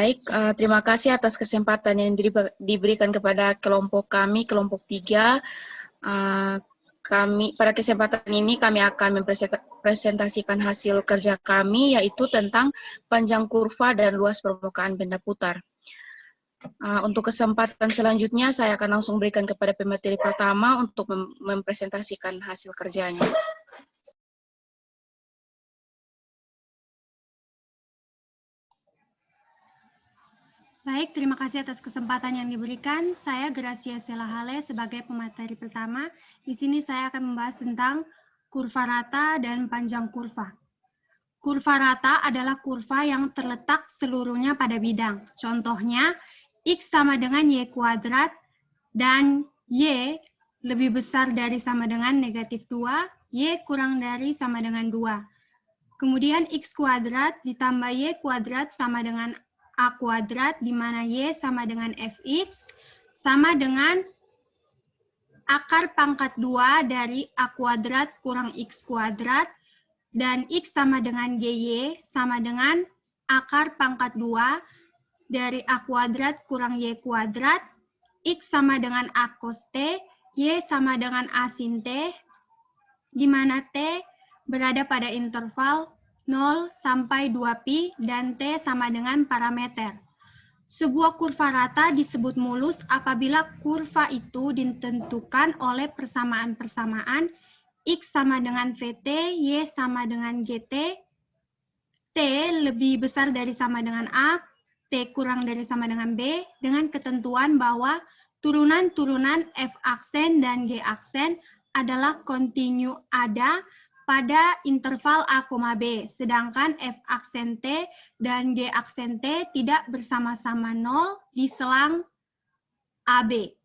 Baik, terima kasih atas kesempatan yang diberikan kepada kelompok kami, kelompok 3. Pada kesempatan ini kami akan mempresentasikan hasil kerja kami, yaitu tentang panjang kurva dan luas permukaan benda putar. Untuk kesempatan selanjutnya, saya akan langsung berikan kepada pemateri pertama untuk mempresentasikan hasil kerjanya. Baik, terima kasih atas kesempatan yang diberikan. Saya Gracia Selahale sebagai pemateri pertama. Di sini saya akan membahas tentang kurva rata dan panjang kurva. Kurva rata adalah kurva yang terletak seluruhnya pada bidang. Contohnya, X sama dengan Y kuadrat dan Y lebih besar dari sama dengan negatif 2, Y kurang dari sama dengan 2. Kemudian X kuadrat ditambah Y kuadrat sama dengan A kuadrat, di mana Y sama dengan Fx, sama dengan akar pangkat 2 dari A kuadrat kurang X kuadrat, dan X sama dengan GY sama dengan akar pangkat 2 dari A kuadrat kurang Y kuadrat, X sama dengan A cos T, Y sama dengan A sin T, di mana T berada pada interval 0 sampai 2pi dan T sama dengan parameter. Sebuah kurva rata disebut mulus apabila kurva itu ditentukan oleh persamaan-persamaan X sama dengan VT, Y sama dengan GT, T lebih besar dari sama dengan A, T kurang dari sama dengan B, dengan ketentuan bahwa turunan-turunan F aksen dan G aksen adalah kontinu ada pada interval A, B, sedangkan F aksen T dan G aksen T tidak bersama-sama 0 di selang AB.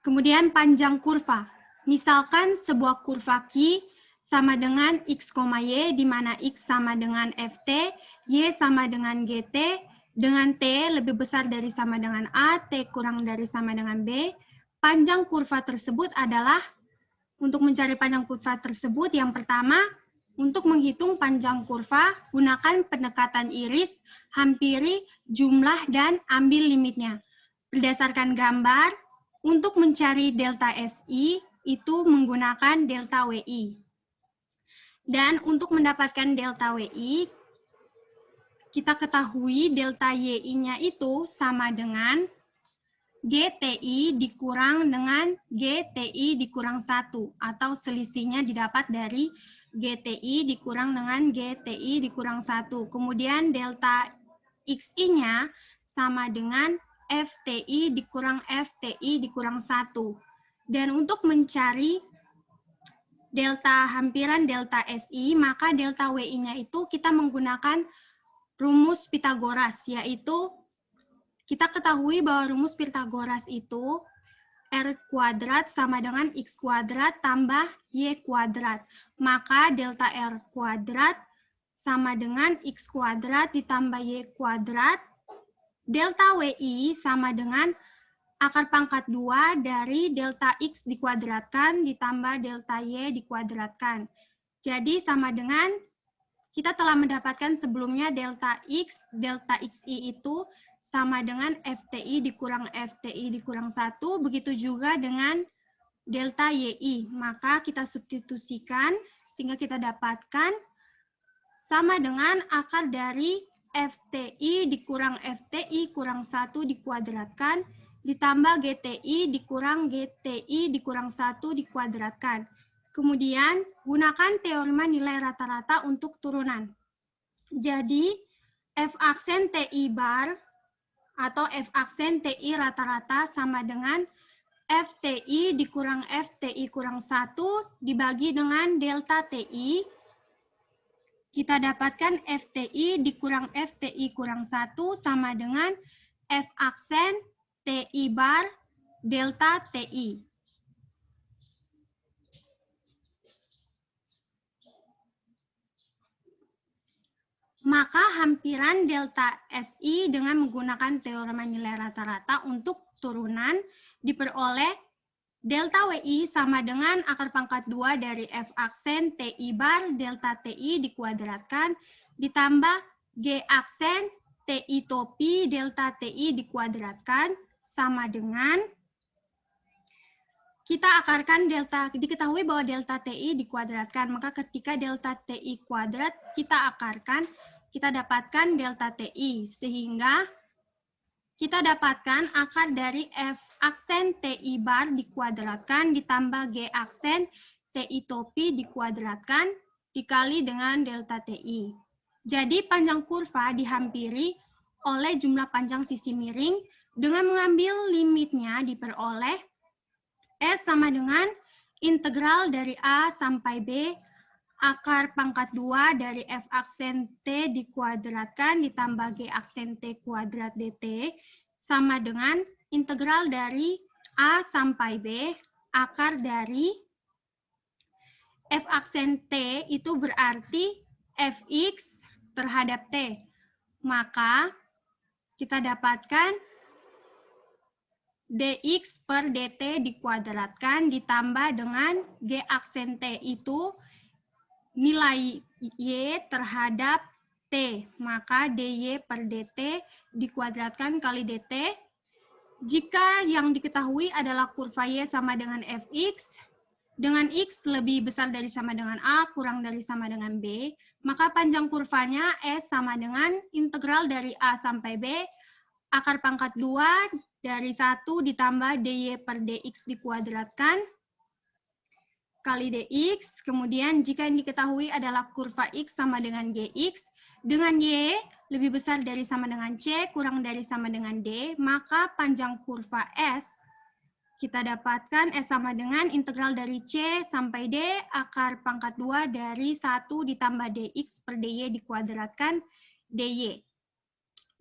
Kemudian panjang kurva. Misalkan sebuah kurva Q sama dengan X, Y, di mana X sama dengan FT, Y sama dengan GT, dengan T lebih besar dari sama dengan A, T kurang dari sama dengan B. Panjang kurva tersebut adalah, untuk mencari panjang kurva tersebut, yang pertama, untuk menghitung panjang kurva, gunakan pendekatan iris, hampiri, jumlah, dan ambil limitnya. Berdasarkan gambar, untuk mencari delta SI, itu menggunakan delta WI. Dan untuk mendapatkan delta WI, kita ketahui delta YI-nya itu sama dengan GTI dikurang dengan GTI dikurang 1, atau selisihnya didapat dari GTI dikurang dengan GTI dikurang 1. Kemudian delta XI-nya sama dengan FTI dikurang FTI dikurang 1. Dan untuk mencari delta hampiran delta SI, maka delta WI-nya itu kita menggunakan rumus Pitagoras, yaitu kita ketahui bahwa rumus Pitagoras itu R kuadrat sama dengan X kuadrat tambah Y kuadrat. Maka delta R kuadrat sama dengan X kuadrat ditambah Y kuadrat. Delta WI sama dengan akar pangkat 2 dari delta X dikuadratkan ditambah delta Y dikuadratkan. Jadi sama dengan, kita telah mendapatkan sebelumnya delta X, delta XI itu sama dengan FTI dikurang FTI dikurang 1, begitu juga dengan delta YI. Maka kita substitusikan sehingga kita dapatkan sama dengan akar dari FTI dikurang FTI kurang 1 dikuadratkan ditambah GTI dikurang GTI dikurang 1 dikuadratkan. Kemudian gunakan teorema nilai rata-rata untuk turunan. Jadi F aksen TI bar atau F aksen TI rata-rata sama dengan FTI dikurang FTI kurang 1 dibagi dengan delta TI. Kita dapatkan FTI dikurang FTI kurang 1 sama dengan F aksen TI bar delta TI. Maka hampiran delta SI dengan menggunakan teorema nilai rata-rata untuk turunan diperoleh Delta WI sama dengan akar pangkat 2 dari F aksen TI bar delta TI dikuadratkan ditambah G aksen TI topi delta TI dikuadratkan sama dengan kita akarkan delta, diketahui bahwa delta TI dikuadratkan, maka ketika delta TI kuadrat kita akarkan, kita dapatkan delta TI, sehingga kita dapatkan akar dari F aksen TI bar dikuadratkan ditambah G aksen TI topi dikuadratkan dikali dengan delta TI. Jadi panjang kurva dihampiri oleh jumlah panjang sisi miring dengan mengambil limitnya diperoleh S sama dengan integral dari A sampai B akar pangkat 2 dari F aksen T dikuadratkan ditambah G aksen T kuadrat DT sama dengan integral dari A sampai B akar dari F aksen T itu berarti Fx terhadap T. Maka kita dapatkan dx per dt dikuadratkan ditambah dengan G aksen T itu nilai Y terhadap T, maka dy per dt dikuadratkan kali dt. Jika yang diketahui adalah kurva Y sama dengan Fx, dengan X lebih besar dari sama dengan A, kurang dari sama dengan B, maka panjang kurvanya S sama dengan integral dari A sampai B, akar pangkat 2 dari 1 ditambah dy per dx dikuadratkan, kali dx, kemudian jika yang diketahui adalah kurva x sama dengan gx, dengan y lebih besar dari sama dengan c, kurang dari sama dengan d, maka panjang kurva s kita dapatkan s sama dengan integral dari c sampai d, akar pangkat 2 dari 1 ditambah dx per dy dikuadratkan dy.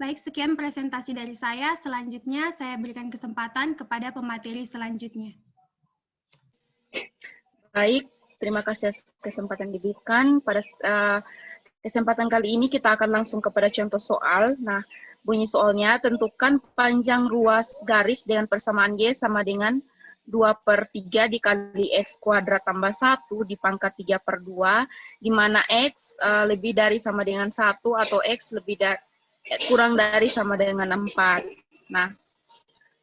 Baik, sekian presentasi dari saya. Selanjutnya saya berikan kesempatan kepada pemateri selanjutnya. Baik, terima kasih atas kesempatan diberikan. Pada kesempatan kali ini kita akan langsung kepada contoh soal. Nah, bunyi soalnya, tentukan panjang ruas garis dengan persamaan Y sama dengan 2/3 dikali X kuadrat tambah 1 dipangkat 3/2, di mana X lebih dari sama dengan 1 atau X kurang dari sama dengan 4. Nah,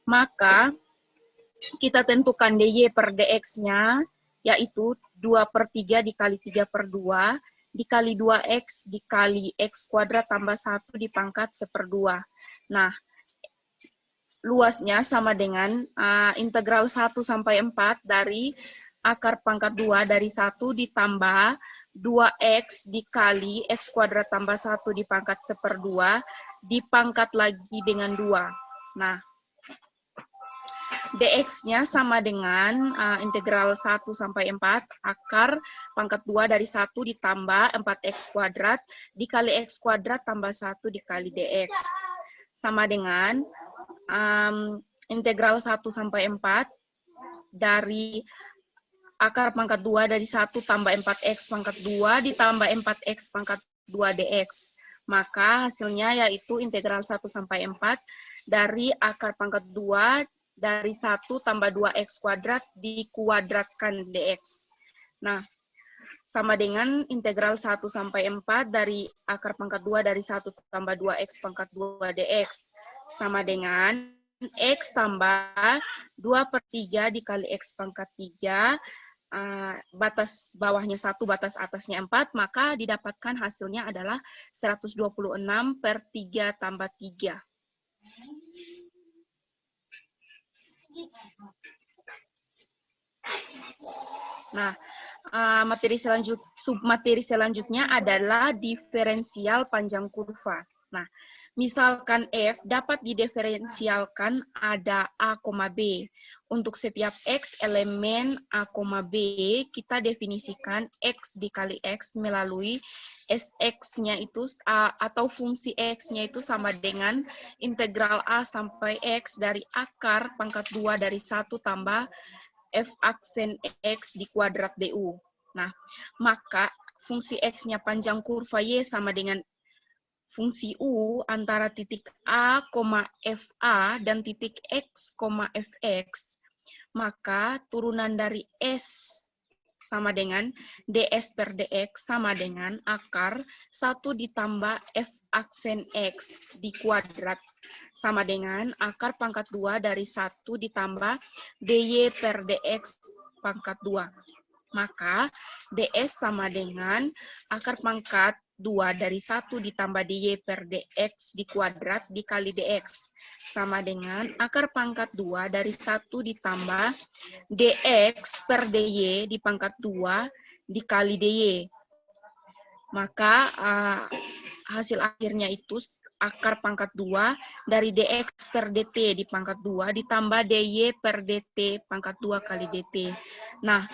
maka kita tentukan dy per dx-nya, yaitu 2/3 dikali 3/2 dikali 2x dikali x kuadrat tambah 1 dipangkat 1/2. Nah, luasnya sama dengan integral 1 sampai 4 dari akar pangkat 2 dari 1 ditambah 2x dikali x kuadrat tambah 1 dipangkat 1/2 dipangkat lagi dengan 2. Nah, dx-nya sama dengan integral 1 sampai 4 akar pangkat 2 dari 1 ditambah 4x kuadrat dikali x kuadrat tambah 1 dikali dx. Sama dengan integral 1 sampai 4 dari akar pangkat 2 dari 1 tambah 4x pangkat 2 ditambah 4x pangkat 2 dx. Maka hasilnya yaitu integral 1 sampai 4 dari akar pangkat 2 dari 1 tambah 2x kuadrat dikuadratkan dx. Nah, sama dengan integral 1 sampai 4 dari akar pangkat 2 dari 1 tambah 2x pangkat 2 dx. Sama dengan x tambah 2/3 dikali x pangkat 3, batas bawahnya 1, batas atasnya 4, maka didapatkan hasilnya adalah 126/3 tambah 3. Nah, submateri selanjutnya adalah diferensial panjang kurva. Nah, misalkan F dapat didiferensialkan ada A, B. Untuk setiap X elemen A, B, kita definisikan X dikali X melalui Sx-nya itu, atau fungsi X-nya itu sama dengan integral A sampai X dari akar pangkat 2 dari 1 tambah F aksen X di kuadrat DU. Nah, maka fungsi X-nya panjang kurva Y sama dengan fungsi U antara titik A, FA dan titik X, Fx. maka turunan dari S sama dengan ds per dx sama dengan akar 1 ditambah f aksen x di kuadrat sama dengan akar pangkat 2 dari 1 ditambah dy per dx pangkat 2. Maka ds sama dengan akar pangkat 2 dari 1 ditambah dy per dx di kuadrat dikali dx sama dengan akar pangkat 2 dari 1 ditambah dx per dy di pangkat 2 dikali dy. Maka hasil akhirnya itu akar pangkat 2 dari dx per dt di pangkat 2 ditambah dy per dt pangkat 2 kali dt. Nah,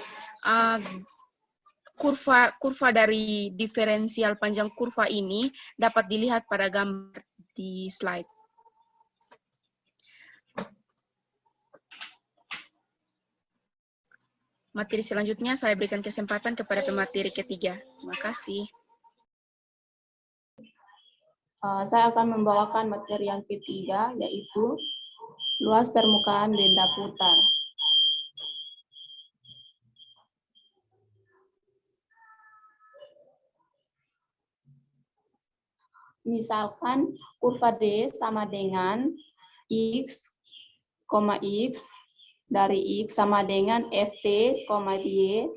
kurva dari diferensial panjang kurva ini dapat dilihat pada gambar di slide. Materi selanjutnya saya berikan kesempatan kepada pemateri ketiga. Terima kasih. Saya akan membawakan materi yang ketiga, yaitu luas permukaan benda putar. Misalkan kurva D sama dengan X, X, dari X sama dengan Ft, Y.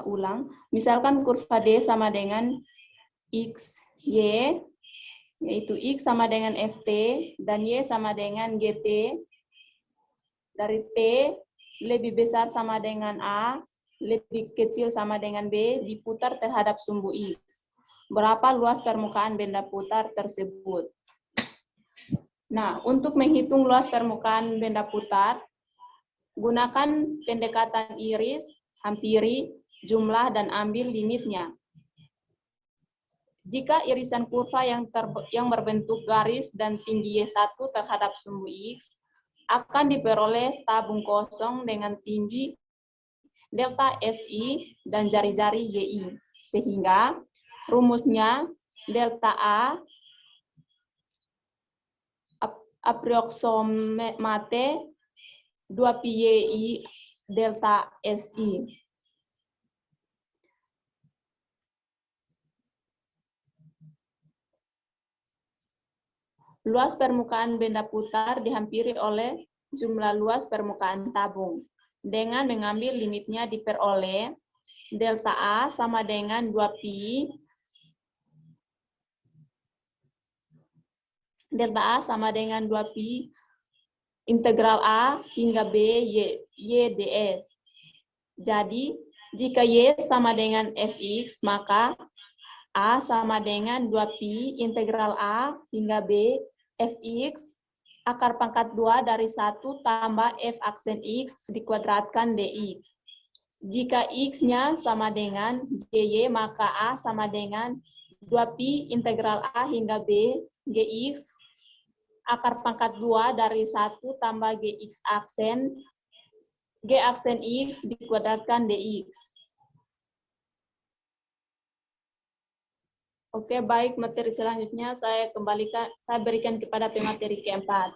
Ulang. Misalkan kurva D sama dengan X, Y, yaitu X sama dengan Ft, dan Y sama dengan Gt, dari T lebih besar sama dengan A, lebih kecil sama dengan B, diputar terhadap sumbu X. Berapa luas permukaan benda putar tersebut? Nah, untuk menghitung luas permukaan benda putar, gunakan pendekatan iris, hampiri, jumlah, dan ambil limitnya. Jika irisan kurva yang berbentuk garis dan tinggi Y1 terhadap sumbu X, akan diperoleh tabung kosong dengan tinggi delta SI dan jari-jari YI. Sehingga rumusnya delta A aproximate 2pi YI delta SI. Luas permukaan benda putar dihampiri oleh jumlah luas permukaan tabung. Dengan mengambil limitnya diperoleh delta A sama dengan 2pi delta A sama dengan 2pi integral A hingga B Y ds. Jadi, jika Y sama dengan Fx, maka A sama dengan 2pi integral A hingga B Fx akar pangkat 2 dari 1 tambah F aksen X dikuadratkan dx. Jika X-nya sama dengan Gy, maka A sama dengan 2pi integral A hingga B Gx akar pangkat 2 dari 1 tambah Gx aksen G aksen X dikuadratkan dx. Oke, baik, materi selanjutnya saya berikan kepada pemateri keempat.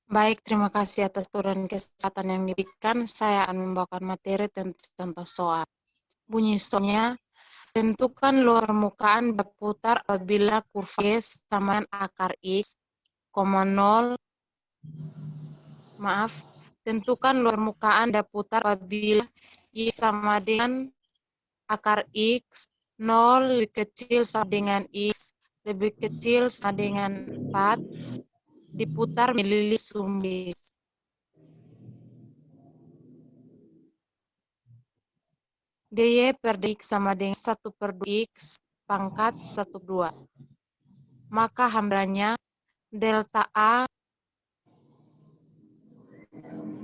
Baik, terima kasih atas turun kesempatan yang diberikan. Saya akan membawakan materi tentang contoh soal. Bunyi soalnya, tentukan luas permukaan berputar apabila kurva Y sama dengan akar X, 0. Tentukan luas permukaan berputar apabila Y sama dengan akar X, 0 lebih kecil sama dengan X, lebih kecil sama dengan 4, diputar melili sumbu X. dy per dx sama dengan 1/2x pangkat 1/2. Maka hambarannya delta A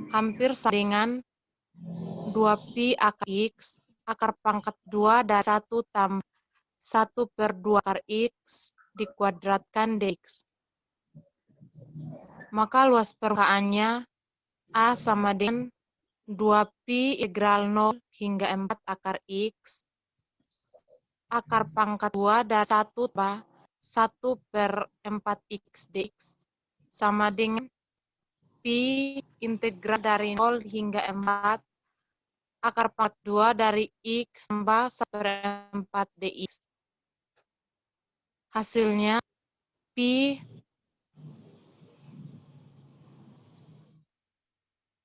hampir sama dengan 2pi akar x akar pangkat 2 dari 1 tambah 1/2 akar x dikuadratkan dx. Maka luas permukaannya A sama dengan 2pi integral 0 hingga 4 akar x akar pangkat 2 dari 1 tambah 1/4x dx sama dengan Pi integral dari 0 hingga 4 akar pangkat 2 dari X tambah 1/4 dx. Hasilnya Pi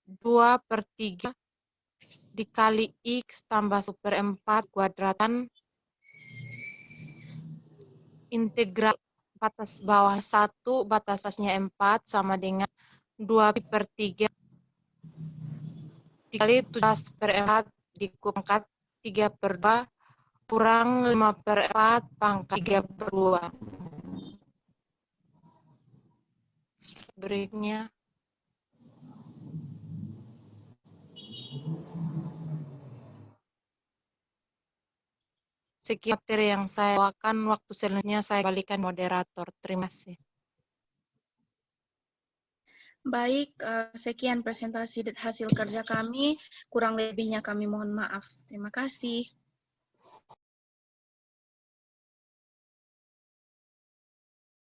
2/3 dikali X tambah 1/4 kuadratan integral batas bawah 1 batas atasnya 4 sama dengan 2/3 dikali 17/4 dikuangkat 3/2 kurang 5/4 pangkat 3/2. Berikutnya sekian materi yang saya bawakan. Waktu selanjutnya saya balikan moderator. Terima kasih. Baik, sekian presentasi hasil kerja kami. Kurang lebihnya kami mohon maaf. Terima kasih.